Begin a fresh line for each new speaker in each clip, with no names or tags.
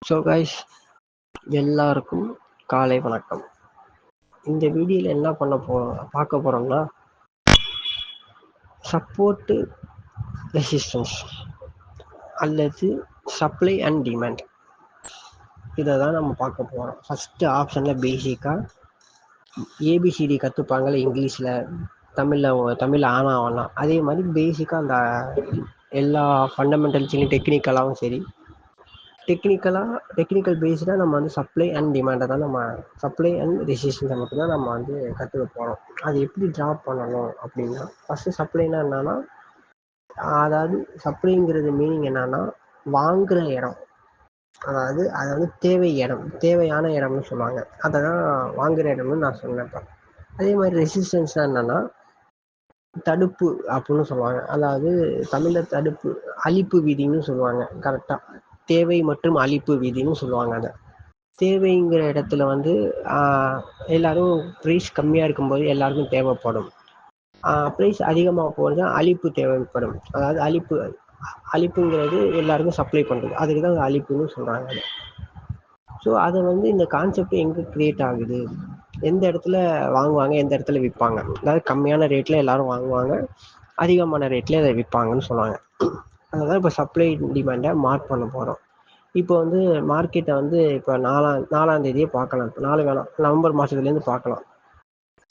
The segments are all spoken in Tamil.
ஸோ கைஸ், எல்லாருக்கும் காலை வணக்கம். இந்த வீடியோவில் என்ன பார்க்க போகிறோம்னா, சப்போர்ட்டு ரெசிஸ்டன்ஸ் அல்லது சப்ளை அண்ட் டிமாண்ட், இதை தான் நம்ம பார்க்க போகிறோம். ஃபஸ்ட்டு ஆப்ஷனில் பேசிக்காக ஏபிசிடி கற்றுப்பாங்களே இங்கிலீஷில், தமிழில் ஆனா ஆகலாம். அதே மாதிரி பேசிக்காக அந்த எல்லா ஃபண்டமெண்டல்ஸ்லையும் டெக்னிக்கலாகவும் சரி, டெக்னிக்கல் பேஸ்டாக நம்ம வந்து சப்ளை அண்ட் டிமாண்டை தான் சப்ளை அண்ட் ரெசிஸ்டன்ஸை மட்டும்தான் நம்ம வந்து கற்றுக்க போகிறோம். அது எப்படி ட்ராப் பண்ணணும் அப்படின்னா, ஃபஸ்ட்டு சப்ளைனா என்னன்னா, அதாவது சப்ளைங்கிறது மீனிங் என்னன்னா, வாங்குகிற இடம், அதாவது தேவையான இடம்னு சொல்லுவாங்க. அதை தான் வாங்குகிற இடம்னு நான் சொன்னேன். அதே மாதிரி ரெசிஸ்டன்ஸ்னால் என்னன்னா, தடுப்பு அப்படின்னு சொல்லுவாங்க. அதாவது தமிழில் தடுப்பு, அழிப்பு விதின்னு சொல்லுவாங்க. கரெக்டாக தேவை மற்றும் அழிப்பு விதின்னு சொல்லுவாங்க. அதை தேவைங்கிற இடத்துல வந்து எல்லாரும் ப்ரைஸ் கம்மியாக இருக்கும்போது எல்லாருக்கும் தேவைப்படும். ப்ரைஸ் அதிகமாக போகிறது அழிப்பு தேவைப்படும். அதாவது அழிப்புங்கிறது எல்லாருக்கும் சப்ளை பண்ணுறது, அதுக்கு தான் அழிப்புன்னு சொல்கிறாங்க. ஸோ அதை வந்து இந்த கான்செப்ட் எங்கே க்ரியேட் ஆகுது, எந்த இடத்துல வாங்குவாங்க, எந்த இடத்துல விற்பாங்க. அதாவது கம்மியான ரேட்டில் எல்லாரும் வாங்குவாங்க, அதிகமான ரேட்டில் அதை விற்பாங்கன்னு சொல்லுவாங்க. அதுதான் இப்போ சப்ளை டிமாண்டை மார்க் பண்ண போகிறோம். இப்போ வந்து மார்க்கெட்டை வந்து இப்போ 4ஆம் தேதியே பார்க்கலாம். இப்போ 4 வேணாம், நவம்பர் மாதத்துலேருந்து பார்க்கலாம்.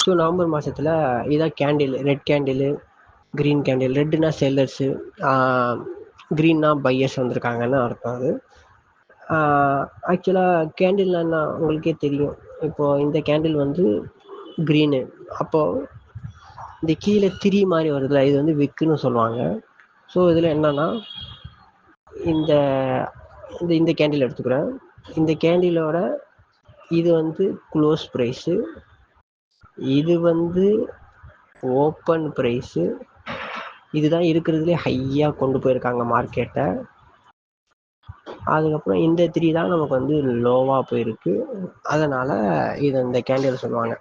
ஸோ நவம்பர் மாதத்தில் இதான் candle, red candle, green candle. ரெட்டுனா செல்லர்ஸு, க்ரீன்னா பையர்ஸ் வந்திருக்காங்கன்னு அர்த்தம். அது ஆக்சுவலாக கேண்டில்னா என்ன உங்களுக்கே தெரியும். இப்போது இந்த கேண்டில் வந்து க்ரீனு, அப்போது இந்த கீழே திரி மாதிரி வருதுல, இது வந்து விக்குன்னு சொல்லுவாங்க. ஸோ இதில் என்னன்னா, இந்த இந்த கேண்டில் எடுத்துக்கிறேன். இந்த கேண்டிலோட இது வந்து க்ளோஸ் ப்ரைஸு, இது வந்து ஓப்பன் ப்ரைஸு, இதுதான் இருக்கிறதுலே ஹையாக கொண்டு போயிருக்காங்க மார்க்கெட்டை. அதுக்கப்புறம் இந்த 3 தான் நமக்கு வந்து லோவாக போயிருக்கு. அதனால் இது இந்த கேண்டில் சொல்லுவாங்க.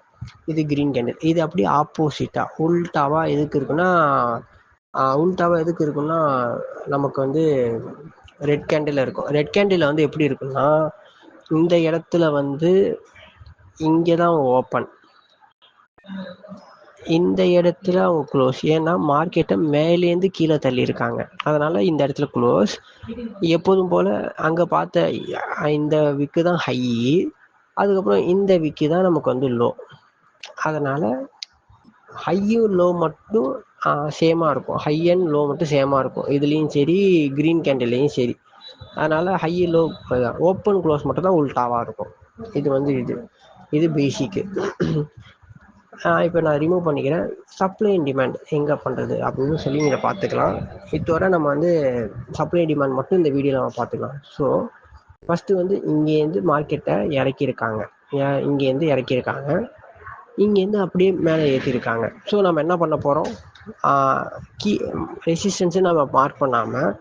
இது க்ரீன் கேண்டில். இது அப்படியே ஆப்போசிட்டாக உல்டாவாக எதுக்கு இருக்குன்னா நமக்கு வந்து ரெட் கேண்டில் இருக்கும். ரெட் கேண்டில் வந்து எப்படி இருக்குன்னா, இந்த இடத்துல வந்து இங்கே தான் ஓப்பன், இந்த இடத்துல அவங்க க்ளோஸ். ஏன்னா மார்க்கெட்டை மேலேருந்து கீழே தள்ளியிருக்காங்க, அதனால் இந்த இடத்துல க்ளோஸ். எப்போதும் போல் அங்கே பார்த்த இந்த விக்கு தான் ஹை, அதுக்கப்புறம் இந்த விக்கு தான் நமக்கு வந்து லோ. அதனால் ஹையும் லோ மட்டும் சேமாக இருக்கும், ஹை அண்ட் லோ மட்டும் சேமாக இருக்கும் இதுலேயும் சரி, க்ரீன் கேண்டில்லையும் சரி. அதனால் ஹை லோ ஓப்பன் க்ளோஸ் மட்டும் தான் உல்டாவாக இருக்கும். இது வந்து இது பேசிக்கு. இப்போ நான் ரிமூவ் பண்ணிக்கிறேன். சப்ளை அண்ட் டிமாண்ட் எங்கே பண்ணுறது அப்படின்னு சொல்லி நீங்கள் பார்த்துக்கலாம். இதோட நம்ம வந்து சப்ளை டிமாண்ட் மட்டும் இந்த வீடியோவில் நம்ம பார்த்துக்கலாம். ஸோ ஃபஸ்ட்டு வந்து இங்கேருந்து மார்க்கெட்டை இறக்கியிருக்காங்க, இங்கேருந்து அப்படியே மேலே ஏற்றிருக்காங்க. ஸோ நம்ம என்ன பண்ண போகிறோம், ரெசிஸ்டன்ஸு நம்ம மார்க் பண்ணாமல்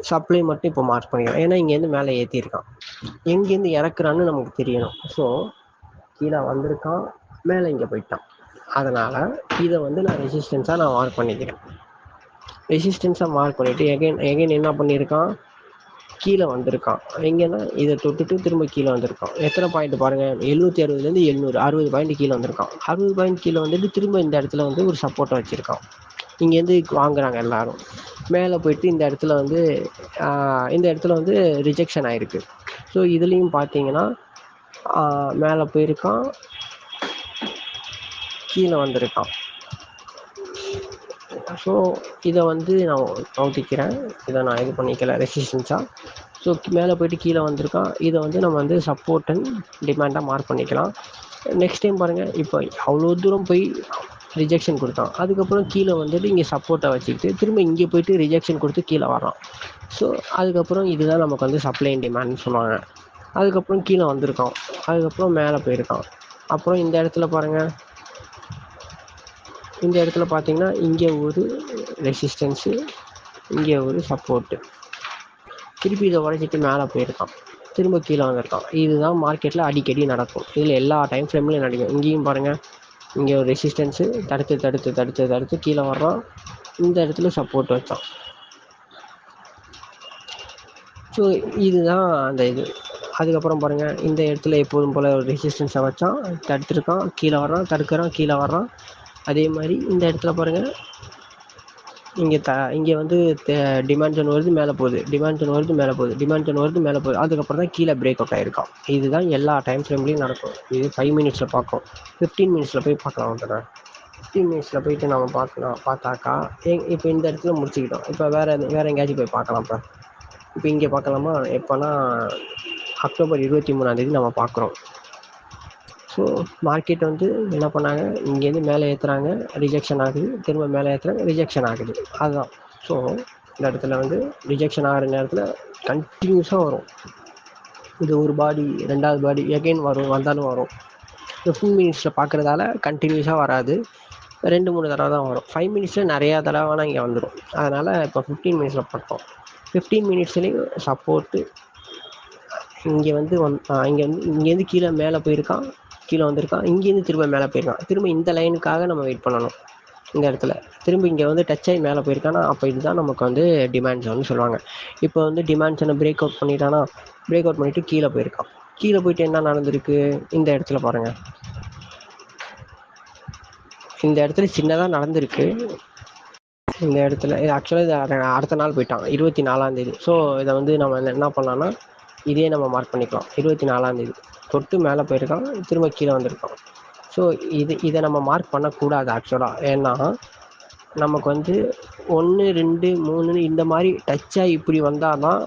சப்ளை மட்டும் இப்போ மார்க் பண்ணிக்கலாம். ஏன்னா இங்கேருந்து மேலே ஏற்றிருக்கான், எங்கேருந்து இறக்குறான்னு நமக்கு தெரியணும். ஸோ கீழே வந்திருக்கான், மேலே இங்கே போயிட்டான். அதனால் இதை வந்து நான் ரெசிஸ்டன்ஸாக மார்க் பண்ணிக்கிறேன். ரெசிஸ்டன்ஸாக மார்க் பண்ணிவிட்டு எகைன் என்ன பண்ணியிருக்கான், கீழே வந்திருக்கான். எங்கன்னா இதை தொட்டுட்டு திரும்ப கீழே வந்திருக்கான். எத்தனை பாயிண்ட் பாருங்கள், 760லேருந்து 700, 60 பாயிண்ட் கீழே வந்திருக்கான். 60 பாயிண்ட் கீழே வந்துட்டு திரும்ப இந்த இடத்துல வந்து ஒரு சப்போர்ட்டை வச்சுருக்கான். இங்கேருந்து வாங்குறாங்க எல்லாரும். மேலே போயிட்டு இந்த இடத்துல வந்து ரிஜெக்ஷன் ஆகிருக்கு. ஸோ இதுலேயும் பார்த்தீங்கன்னா மேலே போயிருக்கான், கீழே வந்திருக்கான். ஸோ இதை வந்து நான் நோட்டிக்கிறேன், இதை நான் இது பண்ணிக்கல ரெசிஸ்டன்ஸாக. ஸோ மேலே போயிட்டு கீழே வந்திருக்கான். இதை வந்து நம்ம வந்து சப்போர்ட் அண்ட் டிமாண்டாக மார்க் பண்ணிக்கலாம். நெக்ஸ்ட் டைம் பாருங்கள், இப்போ அவ்வளோ தூரம் போய் ரிஜெக்ஷன் கொடுத்தான், அதுக்கப்புறம் கீழே வந்துட்டு இங்கே சப்போர்ட்டை வச்சுக்கிட்டு திரும்ப இங்கே போயிட்டு ரிஜெக்ஷன் கொடுத்து கீழே வரான். ஸோ அதுக்கப்புறம் இதுதான் நமக்கு வந்து சப்ளை அண்ட் டிமாண்ட்னு சொல்லுவாங்க. அதுக்கப்புறம் கீழே வந்திருக்கான், அதுக்கப்புறம் மேலே போயிருக்கான். அப்புறம் இந்த இடத்துல பாருங்கள், இந்த இடத்துல பார்த்தீங்கன்னா இங்கே ஒரு ரெசிஸ்டன்ஸு, இங்கே ஒரு சப்போர்ட்டு, திருப்பி இதை உடைச்சிட்டு மேலே போயிருக்கான், திரும்ப கீழே வந்திருக்கான். இதுதான் மார்க்கெட்டில் அடிக்கடி நடக்கும். இதில் எல்லா டைம் ஃப்ரேம்லையும் நடக்கும். இங்கேயும் பாருங்கள், இங்கே ஒரு ரெசிஸ்டன்ஸு, தடுத்து கீழே வர்றான், இந்த இடத்துல சப்போர்ட் வச்சான். ஸோ இதுதான் அந்த இது. அதுக்கப்புறம் பாருங்கள், இந்த இடத்துல எப்போதும் போல் ஒரு ரெசிஸ்டன்ஸை வச்சான், தடுத்துருக்கான், கீழே வர்றான், தடுக்கிறான், கீழே வர்றான். அதே மாதிரி இந்த இடத்துல பாருங்கள், இங்கே வந்து டிமாண்ட் ஜோன் வருது, மேலே போகுது, டிமாண்ட் ஜோன் வருது, மேலே போகுது, டிமாண்ட் ஜோன் வருது, மேலே போகுது. அதுக்கப்புறம் தான் கீழே பிரேக் அவுட் ஆகிருக்கான். இதுதான் எல்லா டைம் ஃப்ரேம்லேயும் நடக்கும். இது 5 மினிட்ஸில் பார்க்கும். 15 மினிட்ஸில் போய் பார்க்கலாம் வந்துடுற. 15 மினிட்ஸில் போயிட்டு நம்ம பார்த்தாக்கா இப்போ இந்த இடத்துல முடிச்சுக்கிட்டோம். இப்போ வேறு எங்கேயாச்சும் போய் பார்க்கலாம். இப்போ இங்கே பார்க்கலாமா? எப்போனா அக்டோபர் 23 நம்ம பார்க்குறோம். ஸோ மார்க்கெட் வந்து என்ன பண்ணாங்க, இங்கேருந்து மேலே ஏற்றுறாங்க, ரிஜெக்ஷன் ஆகுது, திரும்ப மேலே ஏற்றுறாங்க, ரிஜெக்ஷன் ஆகுது. அதுதான். ஸோ இந்த இடத்துல வந்து ரிஜெக்ஷன் ஆகிற நேரத்தில் கண்டினியூஸாக வரும். இது ஒரு பாடி, ரெண்டாவது பாடி எகைன் வந்தாலும் வரும். 15 மினிட்ஸில் பார்க்குறதால கண்டினியூஸாக வராது, 2-3 தடவை தான் வரும். 5 மினிட்ஸில் நிறையா தடவைனா இங்கே வந்துடும். அதனால் இப்போ 15 மினிட்ஸில் பார்த்தோம். 15 மினிட்ஸ்லேயும் சப்போர்ட்டு இங்கே வந்து இங்கேருந்து கீழே மேலே போயிருக்கான், கீழே வந்திருக்கான், இங்கேருந்து திரும்ப மேலே போயிருக்கான். திரும்ப இந்த லைனுக்காக நம்ம வெயிட் பண்ணணும். இந்த இடத்துல திரும்ப இங்கே வந்து டச் ஆகி மேலே போயிருக்கானா, அப்போ இதுதான் நமக்கு வந்து டிமாண்ட் ஜோன்னு சொல்லுவாங்க. இப்போ வந்து டிமாண்ட் ஜோனை பிரேக் அவுட் பண்ணிட்டானா, பிரேக் அவுட் பண்ணிவிட்டு கீழே போயிருக்கான். கீழே போயிட்டு என்ன நடந்திருக்கு, இந்த இடத்துல பாருங்கள், இந்த இடத்துல சின்னதாக நடந்திருக்கு. இந்த இடத்துல இது ஆக்சுவலாக இது அடுத்த நாள் போயிட்டான், 24ஆம். ஸோ இதை வந்து நம்ம என்ன பண்ணலாம்னா, இதே நம்ம மார்க் பண்ணிக்கலாம். 24ஆம் தொட்டு மேலே போயிருக்கான், திரும்ப கீழே வந்திருக்கான். ஸோ இதை நம்ம மார்க் பண்ணக்கூடாது ஆக்சுவலாக. ஏன்னா நமக்கு வந்து 1, 2, 3 இந்த மாதிரி டச்சாக இப்படி வந்தால் தான்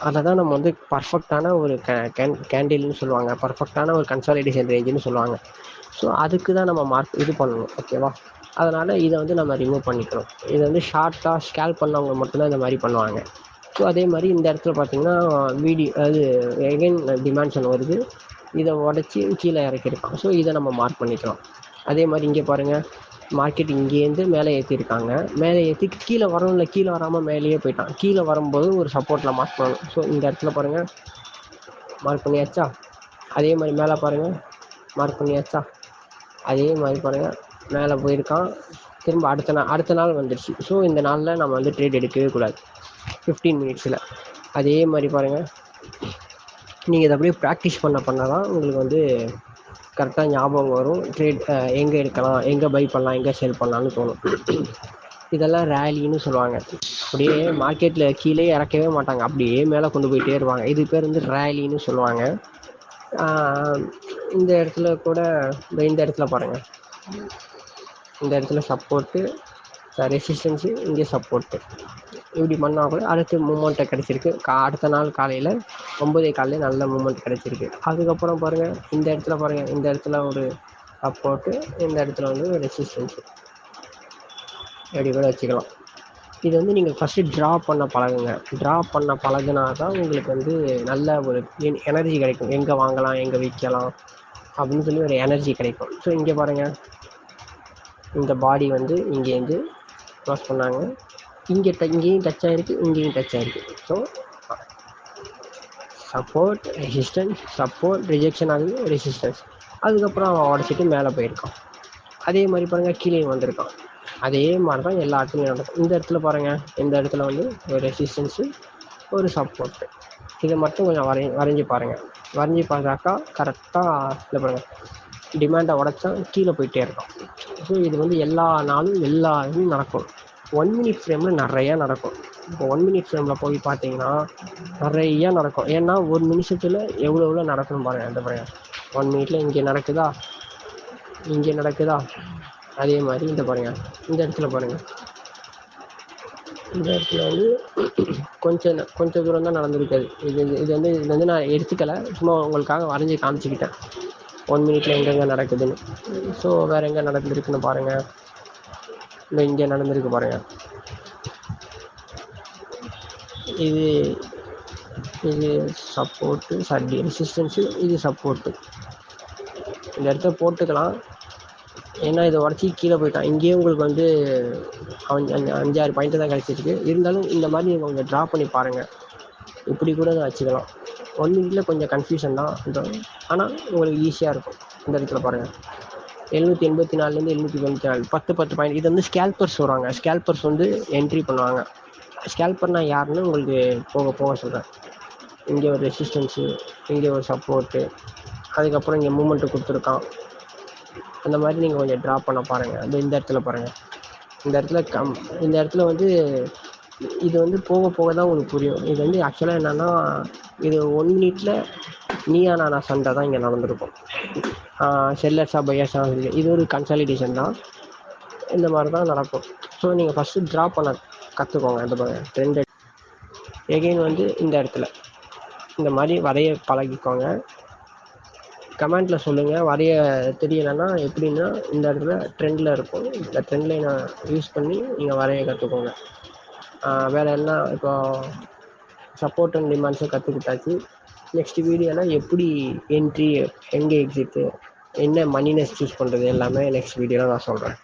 அதை தான் நம்ம வந்து பர்ஃபெக்டான ஒரு கேண்டில்னு சொல்லுவாங்க, பர்ஃபெக்டான ஒரு கன்சாலிடேஷன் ரேஞ்சுன்னு சொல்லுவாங்க. ஸோ அதுக்கு தான் நம்ம மார்க் இது பண்ணணும். ஓகேவா? அதனால் இதை வந்து நம்ம ரிமூவ் பண்ணிக்கணும். இதை வந்து ஷார்ட்டாக ஸ்கேல் பண்ணவங்க மட்டும்தான் இந்த மாதிரி பண்ணுவாங்க. ஸோ அதே மாதிரி இந்த இடத்துல பார்த்தீங்கன்னா அது எகைன் டிமாண்ட்ஷன் வருது, இதை உடச்சி கீழே இறக்கியிருக்கான். ஸோ இதை நம்ம மார்க் பண்ணிக்கலாம். அதே மாதிரி இங்கே பாருங்கள், மார்க்கெட் இங்கேருந்து மேலே ஏற்றிருக்காங்க, மேலே ஏற்றி கீழே வரணும்ல, கீழே வராமல் மேலேயே போயிட்டான். கீழே வரும்போது ஒரு சப்போர்ட்டில் மார்க் பண்ணணும். ஸோ இந்த இடத்துல பாருங்கள், மார்க் பண்ணியாச்சா? அதே மாதிரி மேலே பாருங்கள், மார்க் பண்ணியாச்சா? அதே மாதிரி பாருங்கள், மேலே போயிருக்கான், திரும்ப அடுத்த நாள் வந்துடுச்சு. ஸோ இந்த நாளில் நம்ம வந்து ட்ரேட் எடுக்கவே கூடாது 15 மினிட்ஸில். அதே மாதிரி பாருங்கள், நீங்கள் இதை அப்படியே ப்ராக்டிஸ் பண்ண தான் உங்களுக்கு வந்து கரெக்டாக ஞாபகம் வரும். ட்ரேட் எங்கே எடுக்கலாம், எங்கே பை பண்ணலாம், எங்கே சேல் பண்ணலான்னு தோணும். இதெல்லாம் ரேலின்னு சொல்லுவாங்க. அப்படியே மார்க்கெட்டில் கீழே இறக்கவே மாட்டாங்க, அப்படியே மேலே கொண்டு போயிட்டே இருப்பாங்க. இது பேர் வந்து ரேலின்னு சொல்லுவாங்க. இந்த இடத்துல கூட இந்த இடத்துல பாருங்கள், இந்த இடத்துல சப்போர்ட்டு, ரெசிஸ்டன்ஸு, இங்கே சப்போர்ட்டு, இப்படி பண்ணால் கூட அடுத்து மூமெண்ட்டை கிடச்சிருக்கு. அடுத்த நாள் காலையில் 9:15 நல்ல மூமெண்ட் கிடச்சிருக்கு. அதுக்கப்புறம் பாருங்கள், இந்த இடத்துல பாருங்கள், இந்த இடத்துல ஒரு சப்போர்ட்டு, இந்த இடத்துல வந்து ரெசிஸ்டன்ஸு, எப்படி கூட வச்சுக்கலாம். இது வந்து நீங்கள் ஃபஸ்ட்டு ட்ரா பண்ண பழகுங்க. ட்ரா பண்ண பழகுனா தான் உங்களுக்கு வந்து நல்ல ஒரு எனர்ஜி கிடைக்கும். எங்கே வாங்கலாம், எங்கே விற்கலாம் அப்படின்னு சொல்லி ஒரு எனர்ஜி கிடைக்கும். ஸோ இங்கே பாருங்கள், இந்த பாடி வந்து இங்கேருந்து க்ராஸ் பண்ணாங்க, இங்கேயும் டச் ஆகிருக்கு, இங்கேயும் டச் ஆகிருக்கு. So support, resistance, support, rejection ஆகுது, ரெசிஸ்டன்ஸ், அதுக்கப்புறம் அவன் உடச்சிட்டு மேலே போயிருக்கான். அதே மாதிரி பாருங்கள், கீழே வந்திருக்கான். அதே மாதிரி தான் எல்லா இடத்துலையும் நடக்கும். இந்த இடத்துல பாருங்கள், இந்த இடத்துல வந்து ஒரு ரெசிஸ்டன்ஸு, ஒரு சப்போர்ட்டு, இதை மட்டும் கொஞ்சம் வரைஞ்சி பாருங்கள். வரைஞ்சி பார்த்தாக்கா கரெக்டாக இல்லை பாருங்கள், டிமாண்டை உடச்சா கீழே போயிட்டே இருக்கும். ஸோ இது வந்து எல்லா நாளும் எல்லா இதுவும் நடக்கும். 1 மினிட் ஃப்ரேமில் நிறையா நடக்கும். இப்போ 1 மினிட் ஃப்ரேமில் போய் பார்த்தீங்கன்னா நிறையா நடக்கும். ஏன்னா ஒரு நிமிஷத்தில் எவ்வளோ நடக்கணும் பாருங்கள். அந்த பாருங்கள், 1 மினிட்ல இங்கே நடக்குதா, இங்கே நடக்குதா, அதே மாதிரி இந்த பாருங்கள், இந்த இடத்துல பாருங்கள், இந்த இடத்துல வந்து கொஞ்சம் தூரம் தான் நடந்திருக்காது. இது வந்து நான் எடுத்துக்கலை, சும்மா உங்களுக்காக வரைஞ்சி காமிச்சிக்கிட்டேன் 1 மினிட்ல எங்கெங்கே நடக்குதுன்னு. ஸோ வேறு எங்கே நடந்துருக்குன்னு பாருங்கள், இல்லை இங்கே நடந்திருக்கு பாருங்கள். இது சப்போர்ட்டு, ரெசிஸ்டன்ஸு, இது சப்போர்ட்டு. இந்த இடத்த போட்டுக்கலாம், ஏன்னா இதை உடச்சி கீழே போயிட்டான். இங்கேயே உங்களுக்கு வந்து 5-6 பாயிண்ட்டு தான் கிடச்சிருக்கு. இருந்தாலும் இந்த மாதிரி நீங்கள் கொஞ்சம் ட்ரா பண்ணி பாருங்கள், இப்படி கூட வச்சுக்கலாம். 1 மினிட்ல கொஞ்சம் கன்ஃபியூஷன் தான், ஆனால் உங்களுக்கு ஈஸியாக இருக்கும். இந்த இடத்துல பாருங்கள், 784 794, 10 பாயிண்ட். இது வந்து ஸ்கேல்பர்ஸ் வருவாங்க. ஸ்கேல்பர்ஸ் வந்து என்ட்ரி பண்ணுவாங்க. ஸ்கேல்பர்னால் யாருன்னு உங்களுக்கு போக சொல்கிறேன். இங்கே ஒரு ரெசிஸ்டன்ஸு, இங்கே ஒரு சப்போர்ட்டு, அதுக்கப்புறம் இங்கே மூமெண்ட்டு கொடுத்துருக்கான். அந்த மாதிரி நீங்கள் கொஞ்சம் ட்ரா பண்ண பாருங்கள். இந்த இடத்துல பாருங்கள். இந்த இடத்துல வந்து இது வந்து போக போக தான் உங்களுக்கு புரியும். இது வந்து ஆக்சுவலாக என்னென்னா, இது 1 மினிட்ல நீயா நானா சண்டை தான் இங்கே நடந்திருக்கும். செல்லர்ஸா பையர்ஸா இது ஒரு கன்சாலிடேஷன் தான். இந்த மாதிரி தான் நடக்கும். ஸோ நீங்கள் ஃபஸ்ட்டு ட்ரா பண்ண கற்றுக்கோங்க. இந்த ட்ரெண்ட் எகெயின் வந்து இந்த இடத்துல இந்த மாதிரி வரைய பழகிக்கோங்க. கமெண்ட்டில் சொல்லுங்கள். வரைய தெரியலைன்னா எப்படின்னா இந்த இடத்துல ட்ரெண்டில் இருக்கும். இந்த ட்ரெண்ட் லைனை யூஸ் பண்ணி நீங்கள் வரைய கற்றுக்கோங்க. வேறு என்ன இப்போ சப்போர்ட் அண்ட் டிமாண்ட்ஸை கற்றுக்கிட்டாச்சு. நெக்ஸ்ட் வீடியோவில் எப்படி என்ட்ரி, எங்கே எக்ஸிட்டு, என்ன மணினஸ் சூஸ் பண்ணுறது எல்லாமே நெக்ஸ்ட் வீடியோவில் நான் சொல்கிறேன்.